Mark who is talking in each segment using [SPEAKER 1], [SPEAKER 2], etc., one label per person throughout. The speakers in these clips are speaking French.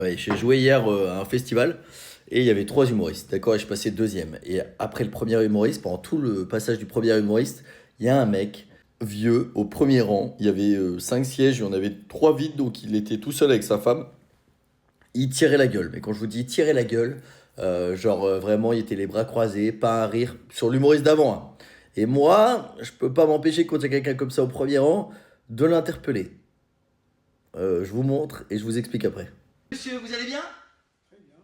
[SPEAKER 1] Ouais, j'ai joué hier à un festival et il y avait trois humoristes, d'accord, et je passais deuxième. Et après le premier humoriste, pendant tout le passage du premier humoriste, il y a un mec vieux au premier rang. Il y avait cinq sièges, il y en avait trois vides, donc il était tout seul avec sa femme. Il tirait la gueule. Mais quand je vous dis tirer la gueule, vraiment, il était les bras croisés, pas un rire sur l'humoriste d'avant, hein. Et moi, je peux pas m'empêcher quand il y a quelqu'un comme ça au premier rang de l'interpeller. Je vous montre et je vous explique après.
[SPEAKER 2] Monsieur, vous allez bien?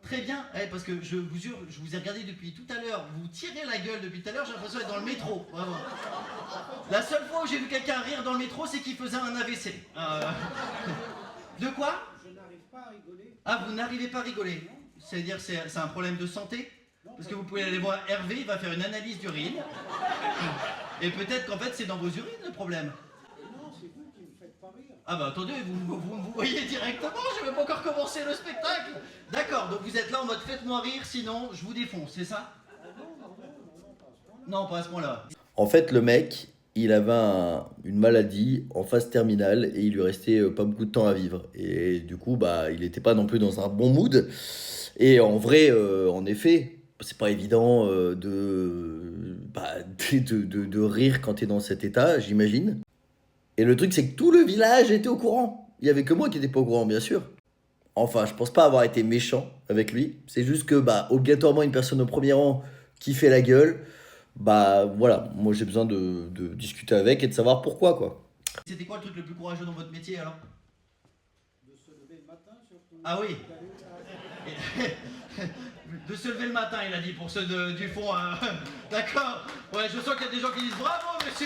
[SPEAKER 2] Très bien, parce que je vous jure, je vous ai regardé depuis tout à l'heure, vous tirez la gueule depuis tout à l'heure, j'ai l'impression d'être dans le métro, vraiment. La seule fois où j'ai vu quelqu'un rire dans le métro, c'est qu'il faisait un AVC. De quoi?
[SPEAKER 3] Je n'arrive pas à rigoler.
[SPEAKER 2] Ah, vous n'arrivez pas à rigoler? C'est-à-dire c'est un problème de santé? Parce que vous pouvez aller voir Hervé, il va faire une analyse d'urine. Et peut-être qu'en fait c'est dans vos urines le problème.
[SPEAKER 3] Non, c'est vous qui me faites pas rire.
[SPEAKER 2] Ah bah attendez, vous voyez directement, je vais même pas encore commencer le spectacle. D'accord, donc vous êtes là en mode faites-moi rire, sinon je vous défonce, c'est ça? Non, pas à ce point-là.
[SPEAKER 1] En fait, le mec, il avait une maladie en phase terminale et il lui restait pas beaucoup de temps à vivre. Et du coup, bah, il n'était pas non plus dans un bon mood. Et en vrai, en effet, c'est pas évident bah, de rire quand tu es dans cet état, j'imagine. Et le truc, c'est que tout le village était au courant. Il y avait que moi qui n'étais pas au courant, bien sûr. Enfin, je pense pas avoir été méchant avec lui. C'est juste que, bah, obligatoirement, une personne au premier rang qui fait la gueule, bah voilà, moi j'ai besoin de discuter avec et de savoir pourquoi, quoi.
[SPEAKER 2] C'était quoi le truc le plus courageux dans votre métier alors?
[SPEAKER 3] De se lever le matin, surtout.
[SPEAKER 2] Ah oui.
[SPEAKER 3] D'aller au travail.
[SPEAKER 2] De se lever le matin, il a dit, pour ceux du fond. D'accord. Ouais, je sens qu'il y a des gens qui disent bravo, monsieur.